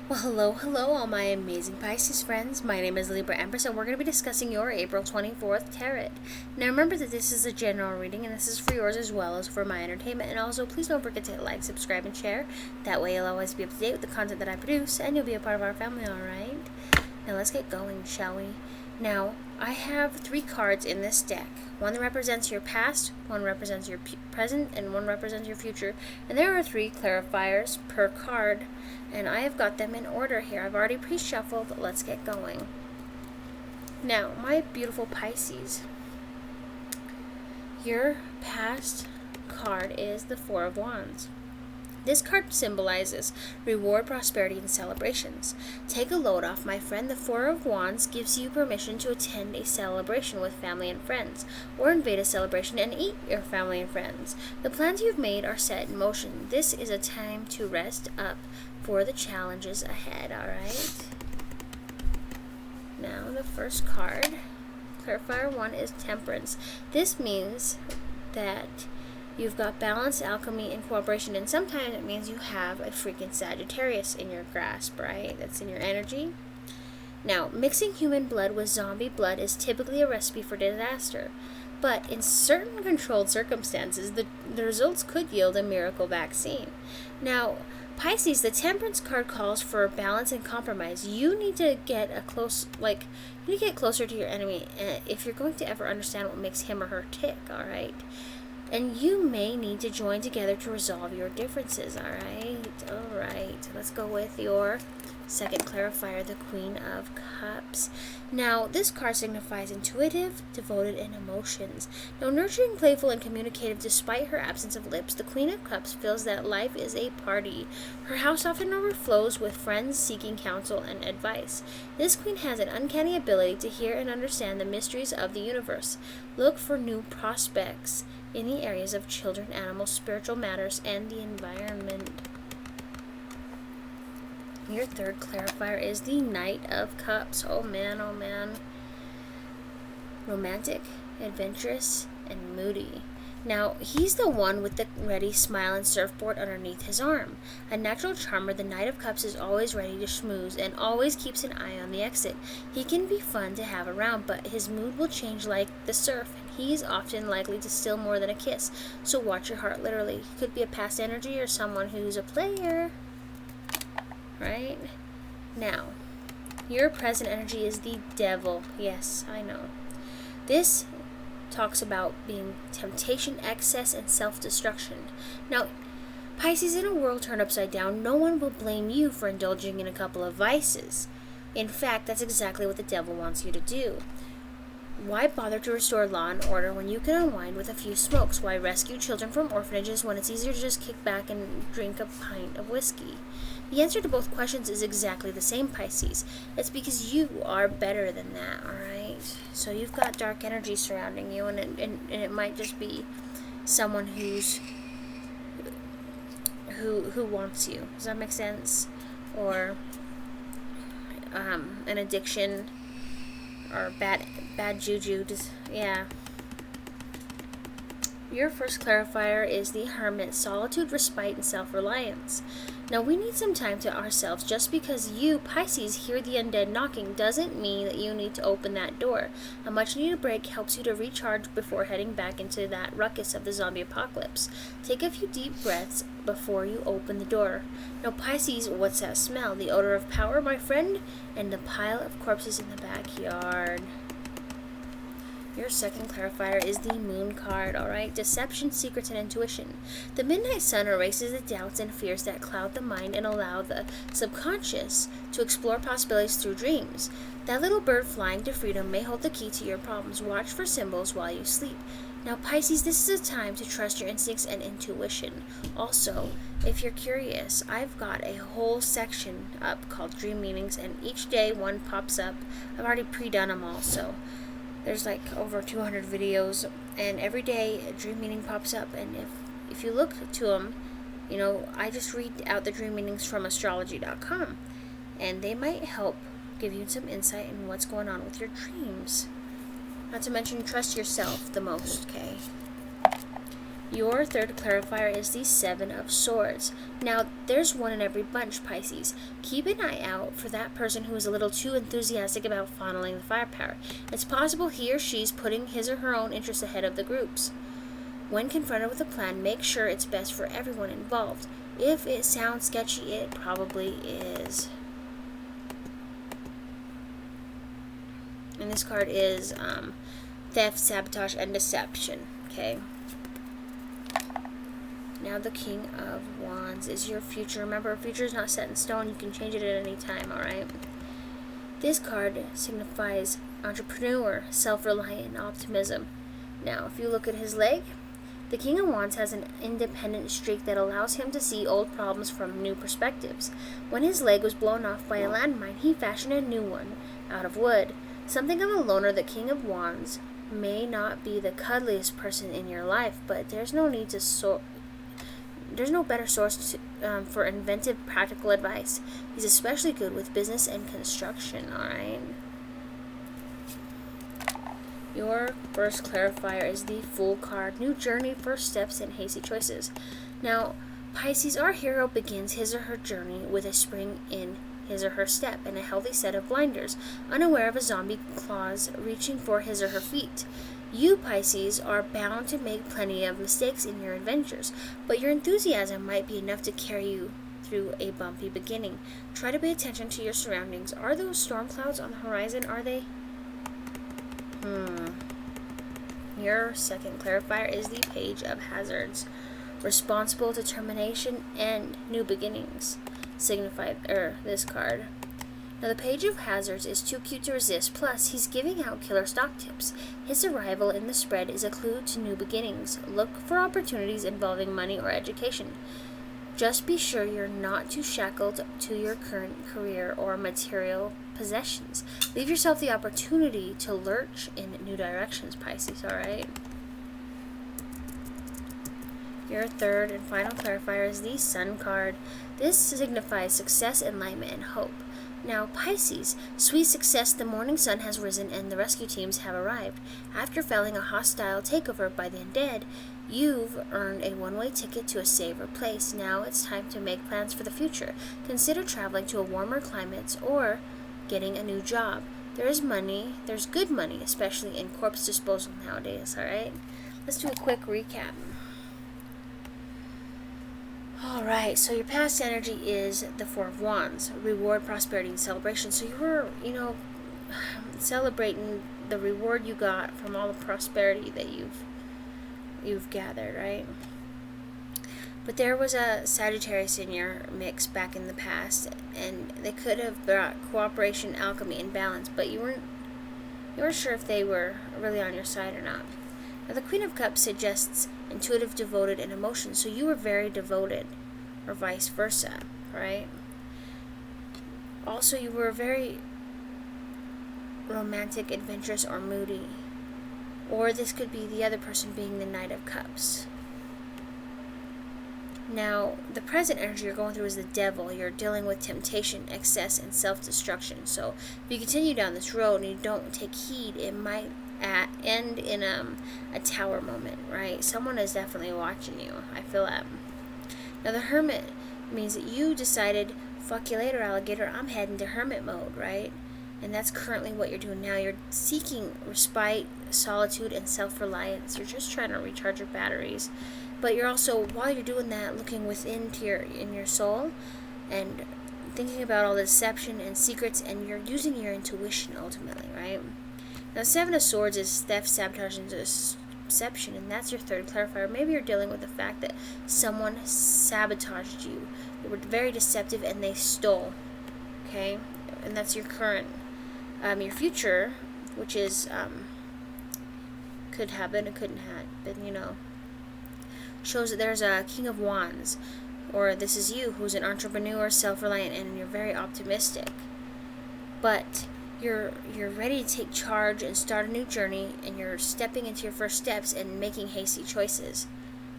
Well, hello, all my amazing Pisces friends. My name is Libra Empress, and we're going to be discussing your April 24th tarot. Now, remember that this is a general reading, and this is for yours as well as for my entertainment. And also, please don't forget to hit like, subscribe, and share. That way, you'll always be up to date with the content that I produce, and you'll be a part of our family, alright? Now, let's get going, shall we? Now, I have 3 cards in this deck. One that represents your past, one represents your present, and one represents your future. And there are 3 clarifiers per card, and I have got them in order here. I've already pre-shuffled. Let's get going. Now, my beautiful Pisces, your past card is the 4 of Wands. This card symbolizes reward, prosperity, and celebrations. Take a load off, my friend. The 4 of Wands gives you permission to attend a celebration with family and friends, or invade a celebration and eat your family and friends. The plans you've made are set in motion. This is a time to rest up for the challenges ahead, alright? Now, the first card, clarifier 1, is Temperance. This means that you've got balance, alchemy, and cooperation, and sometimes it means you have a freaking Sagittarius in your grasp, right? That's in your energy. Now, mixing human blood with zombie blood is typically a recipe for disaster, but in certain controlled circumstances, the results could yield a miracle vaccine. Now, Pisces, the Temperance card calls for balance and compromise. You need to get closer to your enemy if you're going to ever understand what makes him or her tick, alright? And you may need to join together to resolve your differences, alright? Alright, let's go with your second clarifier, the Queen of Cups. Now, this card signifies intuitive, devoted, and emotions. Now, nurturing, playful, and communicative despite her absence of lips, the Queen of Cups feels that life is a party. Her house often overflows with friends seeking counsel and advice. This queen has an uncanny ability to hear and understand the mysteries of the universe. Look for new prospects in the areas of children, animals, spiritual matters, and the environment. Your third clarifier is the Knight of Cups. Oh man, oh man. Romantic, adventurous, and moody. Now, he's the one with the ready smile and surfboard underneath his arm. A natural charmer, the Knight of Cups is always ready to schmooze and always keeps an eye on the exit. He can be fun to have around, but his mood will change like the surf, and he's often likely to steal more than a kiss. So watch your heart, literally. He could be a past energy or someone who's a player. Right? Now, your present energy is the Devil. Yes, I know. This talks about being temptation, excess, and self-destruction. Now, Pisces, in a world turned upside down, no one will blame you for indulging in a couple of vices. In fact, that's exactly what the devil wants you to do. Why bother to restore law and order when you can unwind with a few smokes? Why rescue children from orphanages when it's easier to just kick back and drink a pint of whiskey? The answer to both questions is exactly the same, Pisces. It's because you are better than that, alright? So you've got dark energy surrounding you, and it might just be someone who wants you. Does that make sense? Or an addiction, or bad juju. Yeah. Your first clarifier is the Hermit, solitude, respite, and self-reliance. Now, we need some time to ourselves. Just because you, Pisces, hear the undead knocking doesn't mean that you need to open that door. A much-needed break helps you to recharge before heading back into that ruckus of the zombie apocalypse. Take a few deep breaths before you open the door. Now, Pisces, what's that smell? The odor of power, my friend, and the pile of corpses in the backyard. Your second clarifier is the Moon card, alright? Deception, secrets, and intuition. The midnight sun erases the doubts and fears that cloud the mind and allow the subconscious to explore possibilities through dreams. That little bird flying to freedom may hold the key to your problems. Watch for symbols while you sleep. Now, Pisces, this is a time to trust your instincts and intuition. Also, if you're curious, I've got a whole section up called Dream Meanings, and each day one pops up. I've already pre-done them all, so there's like over 200 videos, and every day a dream meaning pops up, and if you look to them, you know, I just read out the dream meanings from astrology.com, and they might help give you some insight in what's going on with your dreams. Not to mention, trust yourself the most, okay? Your third clarifier is the Seven of Swords. Now, there's one in every bunch, Pisces. Keep an eye out for that person who is a little too enthusiastic about funneling the firepower. It's possible he or she's putting his or her own interests ahead of the group's. When confronted with a plan, make sure it's best for everyone involved. If it sounds sketchy, it probably is. And this card is theft, sabotage, and deception. Okay. Now the King of Wands is your future. Remember, a future is not set in stone. You can change it at any time, alright? This card signifies entrepreneur, self-reliant, and optimism. Now, if you look at his leg, the King of Wands has an independent streak that allows him to see old problems from new perspectives. When his leg was blown off by a landmine, he fashioned a new one out of wood. Something of a loner, the King of Wands may not be the cuddliest person in your life, but there's no need to there's no better source for inventive, practical advice. He's especially good with business and construction, alright? Your first clarifier is the Fool card. New journey, first steps, and hasty choices. Now, Pisces, our hero begins his or her journey with a spring in his or her step and a healthy set of blinders, unaware of a zombie claws reaching for his or her feet. You, Pisces, are bound to make plenty of mistakes in your adventures, but your enthusiasm might be enough to carry you through a bumpy beginning. Try to pay attention to your surroundings. Are those storm clouds on the horizon? Are they? Your second clarifier is the Page of Hazards. Responsible, determination, and new beginnings. Signified, this card. Now, the Page of Hazards is too cute to resist, plus he's giving out killer stock tips. His arrival in the spread is a clue to new beginnings. Look for opportunities involving money or education. Just be sure you're not too shackled to your current career or material possessions. Leave yourself the opportunity to lurch in new directions, Pisces, alright? Your third and final clarifier is the Sun card. This signifies success, enlightenment, and hope. Now, Pisces, sweet success, the morning sun has risen and the rescue teams have arrived. After felling a hostile takeover by the undead, you've earned a one-way ticket to a safer place. Now it's time to make plans for the future. Consider traveling to a warmer climate or getting a new job. There's good money, especially in corpse disposal nowadays, alright? Let's do a quick recap. Alright, so your past energy is the Four of Wands. Reward, prosperity, and celebration. So you were, celebrating the reward you got from all the prosperity that you've gathered, right? But there was a Sagittarius in your mix back in the past, and they could have brought cooperation, alchemy, and balance, but you weren't sure if they were really on your side or not. Now, the Queen of Cups suggests intuitive, devoted, and emotion, so you were very devoted, or vice versa, right? Also, you were very romantic, adventurous, or moody. Or this could be the other person being the Knight of Cups. Now, the present energy you're going through is the Devil. You're dealing with temptation, excess, and self-destruction. So, if you continue down this road and you don't take heed, it might end in a tower moment, right? Someone is definitely watching you. I feel that. Now, the Hermit means that you decided, fuck you later, alligator, I'm heading to hermit mode, right? And that's currently what you're doing now. You're seeking respite, solitude, and self-reliance. You're just trying to recharge your batteries. But you're also, while you're doing that, looking within to your soul and thinking about all the deception and secrets, and you're using your intuition ultimately, right? Now, Seven of Swords is theft, sabotage, and deception, and that's your third clarifier. Maybe you're dealing with the fact that someone sabotaged you. They were very deceptive and they stole, okay? And that's your current, your future, which is, could happen, it couldn't happen, shows that there's a King of Wands, or this is you, who's an entrepreneur, self-reliant, and you're very optimistic. But you're ready to take charge and start a new journey, and you're stepping into your first steps and making hasty choices,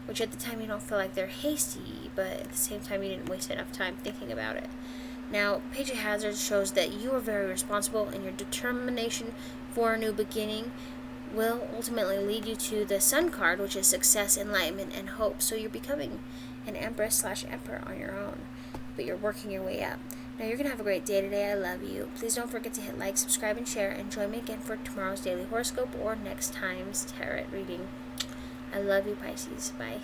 which at the time you don't feel like they're hasty, but at the same time you didn't waste enough time thinking about it. Now, Page of Hazards shows that you are very responsible, and your determination for a new beginning will ultimately lead you to the Sun card, which is success, enlightenment, and hope. So you're becoming an Empress/Emperor on your own, but you're working your way up. Now, you're going to have a great day today. I love you. Please don't forget to hit like, subscribe, and share, and join me again for tomorrow's daily horoscope or next time's tarot reading. I love you, Pisces. Bye.